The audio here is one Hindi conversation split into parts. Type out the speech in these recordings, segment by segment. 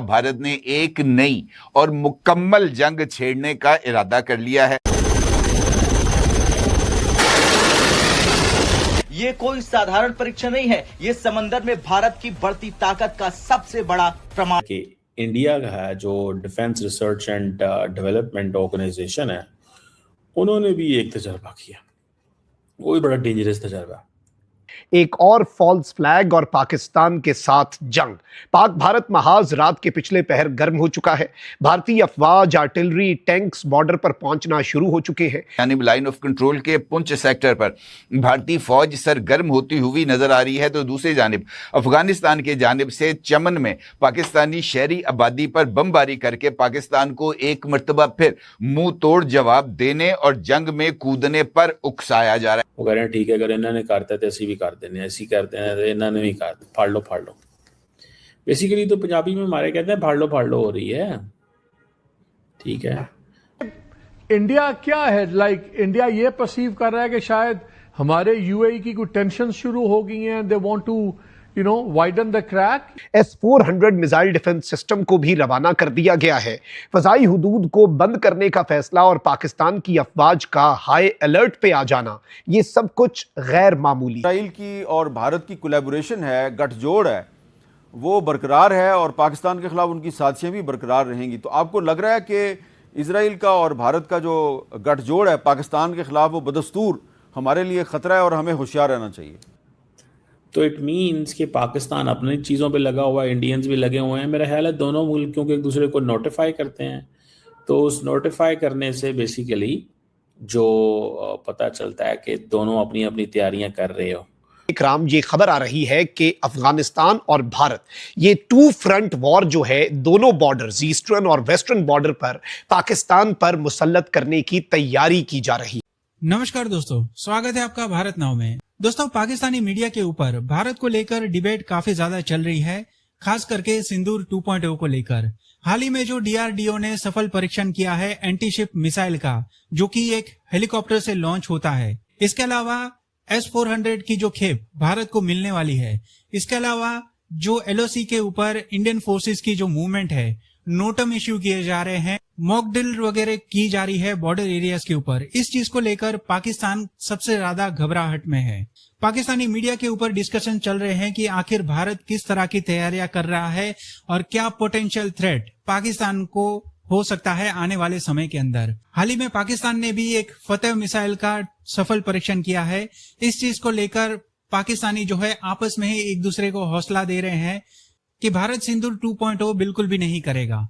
भारत ने एक नई और मुकम्मल जंग छेड़ने का इरादा कर लिया है। ये कोई साधारण परीक्षा नहीं है, ये समंदर में भारत की बढ़ती ताकत का सबसे बड़ा प्रमाण। कि इंडिया का जो defence research and development organisation है, उन्होंने भी एक तजर्बा किया, वो भी बड़ा डेंजरस तजर्बा। एक और फॉल्स फ्लैग और पाकिस्तान के साथ जंग। पाक भारत महाज रात के पिछले पहर गर्म हो चुका है। भारतीय अफवाज, आर्टिलरी, टैंक्स बॉर्डर पर पहुंचना शुरू हो चुके हैं। यानी लाइन ऑफ कंट्रोल के पुंछ सेक्टर पर भारतीय फौज सरगर्म होती हुई नजर आ रही है, तो दूसरी जानिब अफगानिस्तान की जानिब से चमन में पाकिस्तानी शहरी आबादी पर बमबारी करके पाकिस्तान को एक मर्तबा फिर मुंह तोड़ जवाब देने और जंग में कूदने पर उकसाया जा रहा है। वो कह रहे हैं ठीक है, अगर इन्होंने करते तो ऐसी भी कर देने, ऐसी करते हैं तो इन्होंने भी कर, फाड़ लो। बेसिकली तो पंजाबी में हमारे कहते हैं फाड़ लो हो रही है। ठीक है, इंडिया क्या है, इंडिया ये परसीव कर रहा है कि शायद हमारे यूएई की कुछ टेंशन शुरू हो गई हैं, they want to widen the crack. S-400 missile defence system को भी रवाना कर दिया गया है। फजाई हुदूद को बंद करने का फैसला और पाकिस्तान की अफवाज का हाई अलर्ट पे आ जाना, ये सब कुछ गैर मामूली। इसराइल की और भारत की कोलैबोरेशन है, गठजोड़ है, वो बरकरार है और पाकिस्तान के खिलाफ उनकी साजिशें भी बरकरार रहेंगी। तो आपको लग रहा है कि इसराइल का और भारत का जो गठजोड़ है पाकिस्तान के खिलाफ, वो बदस्तूर हमारे लिए खतरा है और हमें होशियार रहना चाहिए। तो इट मीन्स कि पाकिस्तान अपनी चीज़ों पे लगा हुआ है, इंडियंस भी लगे हुए हैं। मेरा ख्याल है दोनों मुल्क क्योंकि एक दूसरे को नोटिफाई करते हैं, तो उस नोटिफाई करने से बेसिकली जो पता चलता है कि दोनों अपनी अपनी तैयारियां कर रहे हो। इकराम, ये खबर आ रही है कि अफगानिस्तान और भारत, ये टू फ्रंट वॉर जो है, दोनों बॉर्डर्स ईस्टर्न और वेस्टर्न बॉर्डर पर पाकिस्तान पर मुसल्लत करने की तैयारी की जा रही है। नमस्कार दोस्तों, स्वागत है आपका भारत नाउ में। दोस्तों, पाकिस्तानी मीडिया के ऊपर भारत को लेकर डिबेट काफी ज्यादा चल रही है, खास करके सिंदूर 2.0 को लेकर। हाल ही में जो डीआरडीओ ने सफल परीक्षण किया है एंटी शिप मिसाइल का, जो कि एक हेलीकॉप्टर से लॉन्च होता है। इसके अलावा S-400 की जो खेप भारत को मिलने वाली है, इसके अलावा जो LOC के ऊपर इंडियन फोर्सेस की जो मूवमेंट है, नोटम इश्यू किए जा रहे हैं, मॉक ड्रिल वगैरह की जा रही है बॉर्डर एरियाज के ऊपर। इस चीज को लेकर पाकिस्तान सबसे ज्यादा घबराहट में है। पाकिस्तानी मीडिया के ऊपर डिस्कशन चल रहे हैं कि आखिर भारत किस तरह की तैयारियां कर रहा है और क्या पोटेंशियल थ्रेट पाकिस्तान को हो सकता है आने वाले समय के अंदर। हाल ही में पाकिस्तान ने भी एक फतेह मिसाइल का सफल परीक्षण किया है। इस चीज को लेकर पाकिस्तानी जो है आपस में ही एक दूसरे को हौसला दे रहे हैं कि भारत सिंदूर 2.0 बिल्कुल भी नहीं करेगा।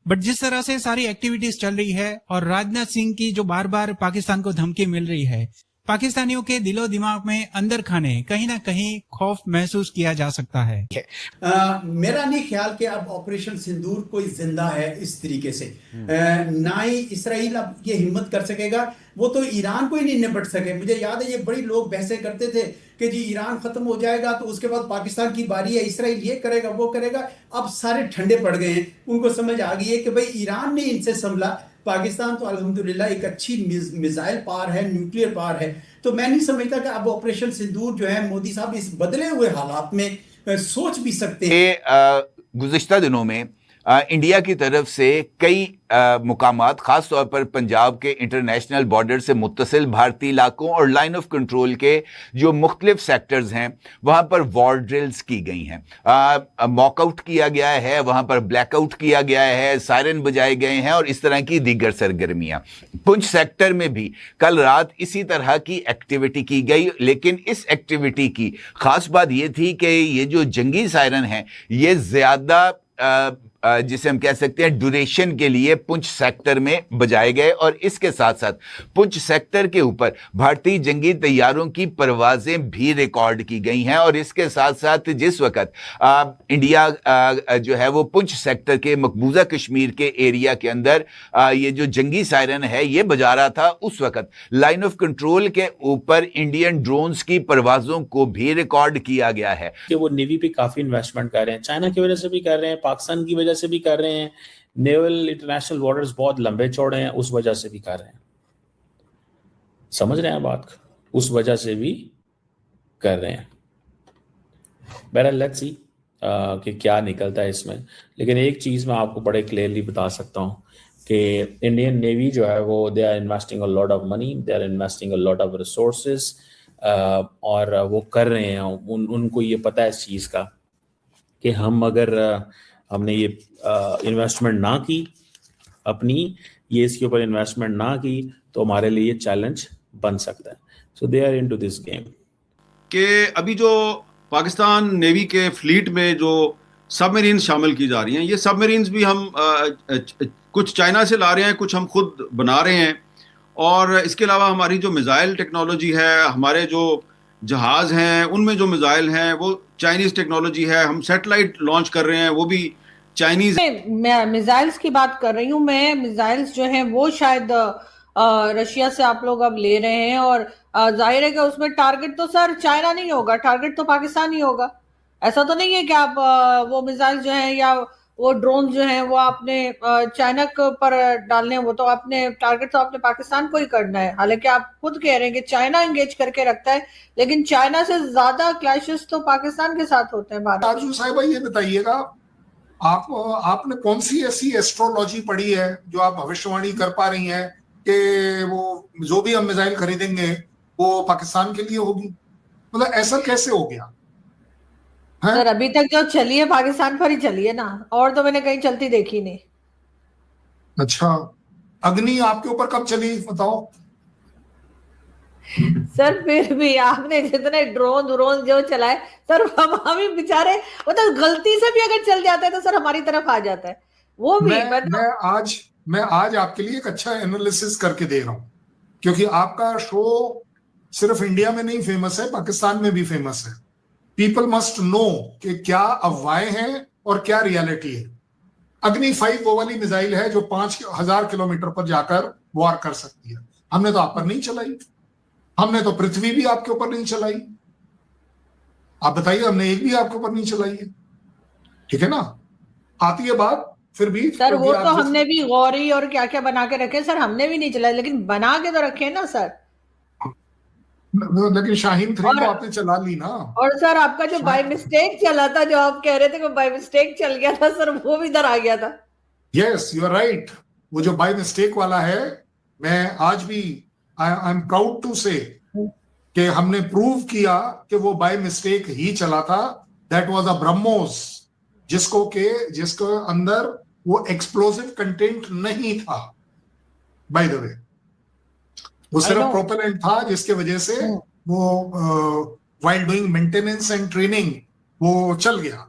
बट जिस तरह से सारी एक्टिविटीज चल रही है और राजनाथ सिंह की जो बार बार पाकिस्तान को धमकी मिल रही है, पाकिस्तानियों के दिलो दिमाग में अंदर खाने कहीं ना कहीं खौफ महसूस किया जा सकता है। मेरा नहीं ख्याल कि अब ऑपरेशन सिंदूर कोई जिंदा है इस तरीके से। ना ही इसराइल अब ये हिम्मत कर सकेगा, वो तो ईरान को ही नहीं निपट सके। मुझे याद है ये बड़ी लोग बहसें करते थे कि जी ईरान खत्म हो जाएगा तो उसके बाद पाकिस्तान की बारी है, इसराइल ये करेगा वो करेगा। अब सारे ठंडे पड़ गए हैं, उनको समझ आ गई है कि भाई ईरान ने इनसे संभला, पाकिस्तान तो अल्हम्दुलिल्लाह एक अच्छी मिसाइल पार है, न्यूक्लियर पार है। तो मैं नहीं समझता कि अब ऑपरेशन सिंदूर जो है मोदी साहब इस बदले हुए हालात में सोच भी सकते हैं। गुज़िश्ता दिनों में इंडिया की तरफ से कई मुकामात, खास तौर पर पंजाब के इंटरनेशनल बॉर्डर से मुत्तसिल भारतीय इलाकों और लाइन ऑफ कंट्रोल के जो मुख्तलिफ सेक्टर्स हैं, वहां पर वॉर ड्रिल्स की गई हैं। मॉकआउट किया गया है, वहां पर ब्लैकआउट किया गया है, सायरन बजाए गए हैं और इस तरह की दीगर सरगर्मियां। पुंछ सेक्टर में भी कल रात इसी तरह की एक्टिविटी की गई, लेकिन इस एक्टिविटी की खास बात यह थी कि ये जो जंगी सायरन हैं, ये ज्यादा जिसे हम कह सकते हैं ड्यूरेशन के लिए पुंछ सेक्टर में बजाए गए और इसके साथ साथ पुंछ सेक्टर के ऊपर भारतीय जंगी तैयारों की परवाजें भी रिकॉर्ड की गई हैं। और इसके साथ साथ जिस वक्त इंडिया जो है वो पुंछ सेक्टर के मकबूजा कश्मीर के एरिया के अंदर ये जो जंगी सायरन है ये बजा रहा था, उस वक्त लाइन ऑफ कंट्रोल के ऊपर इंडियन ड्रोन्स की परवाजों को भी रिकॉर्ड किया गया है। कि वो नेवी पे काफी इन्वेस्टमेंट कर रहे हैं, चाइना की वजह से भी कर रहे हैं, पाकिस्तान की वजह से भी कर रहे हैं, नेवल इंटरनेशनल बॉर्डर्स बहुत लंबे चौड़े हैं उस वजह से भी कर रहे हैं। समझ रहे हैं बात, उस वजह से भी कर रहे हैं। बहरहाल लेट्स सी कि क्या निकलता है इसमें। लेकिन एक चीज़ मैं आपको बड़े क्लियरली बता सकता हूँ कि इंडियन नेवी जो है वो they are investing a lot of money, they are investing a lot of resources, और वो कर रहे हैं। उनको ये पता है इस चीज़ का कि हम अगर हमने ये इन्वेस्टमेंट ना की अपनी, ये इसके ऊपर इन्वेस्टमेंट ना की, तो हमारे लिए चैलेंज बन सकता है। So they are into this game. कि अभी जो पाकिस्तान नेवी के फ्लीट में जो सबमरीन शामिल की जा रही हैं, ये सबमरीन्स भी हम कुछ चाइना से ला रहे हैं, कुछ हम खुद बना रहे हैं। और इसके अलावा हमारी जो मिसाइल टेक्नोलॉजी है, हमारे जो जहाज़ हैं उनमें जो मिसाइल हैं वो चाइनीज़ टेक्नोलॉजी है। हम सैटेलाइट लॉन्च कर रहे हैं, वो भी चाइनीज़। मैं मिसाइल्स की बात कर रही हूँ। मैं मिसाइल्स जो हैं वो शायद रशिया से आप लोग अब ले रहे हैं, और जाहिर है कि उसमें टारगेट तो सर चाइना नहीं होगा, टारगेट तो पाकिस्तान ही होगा। ऐसा तो नहीं है कि आप वो मिसाइल जो हैं या वो ड्रोन जो हैं वो आपने चाइना के पर डालने हैं, वो तो आपने टारगेट तो आपने पाकिस्तान को ही करना है। हालांकि आप खुद कह रहे हैं कि चाइना एंगेज करके रखता है, लेकिन चाइना से ज्यादा क्लैशेस तो पाकिस्तान के साथ होते हैं भारत। आरजू साहिबा ये बताइएगा, आपने कौन सी ऐसी एस्ट्रोलॉजी पढ़ी है जो आप भविष्यवाणी कर पा रही हैं कि वो जो भी हम मिसाइल खरीदेंगे वो पाकिस्तान के लिए होगी? मतलब ऐसा कैसे हो गया है? सर अभी तक जो चली है पाकिस्तान पर ही चली है ना, और तो मैंने कहीं चलती देखी नहीं। अच्छा, अग्नि आपके ऊपर कब चली बताओ? सर फिर भी आपने जितने ड्रोन जो चलाए सर, हम ही बेचारे मतलब गलती से भी अगर चल जाता है तो सर हमारी तरफ आ जाता है वो भी। मैं आज आपके लिए एक अच्छा एनालिसिस करके दे रहा हूं, क्योंकि आपका शो सिर्फ इंडिया में नहीं फेमस है, पाकिस्तान में भी फेमस है। पीपल मस्ट नो कि क्या अफवाहें हैं और क्या रियलिटी है। अग्नि 5 वो वाली मिसाइल है जो 5000 किलोमीटर पर जाकर वार कर सकती है। हमने तो आप पर नहीं चलाई, हमने तो पृथ्वी भी आपके ऊपर नहीं चलाई। आप बताइए, हमने एक भी आपके ऊपर नहीं चलाई है, ठीक है ना? आती है बात फिर भी सर वो तो हमने भी गौरी और क्या क्या बना के रखे सर, हमने भी नहीं चलाए, लेकिन बना के तो रखे ना सर। लेकिन शाहीन 3 तो आपने चला ली ना। और सर आपका जो बाय मिस्टेक चला था, जो आप कह रहे थे कि बाय मिस्टेक चल गया था सर, वो भी इधर आ गया था। Yes you are right. वो जो बाय मिस्टेक वाला है, मैं आज भी आई एम प्राउड टू से कि हमने प्रूव किया कि वो बाय मिस्टेक ही चला था। दैट वाज अ ब्रह्मोस, जिसको अंदर वो एक्सप्लोसिव कंटेंट नहीं था। बाय द वे, वो सिर्फ प्रोपेलेंट था, जिसके वजह से वो while doing maintenance and training वो चल गया।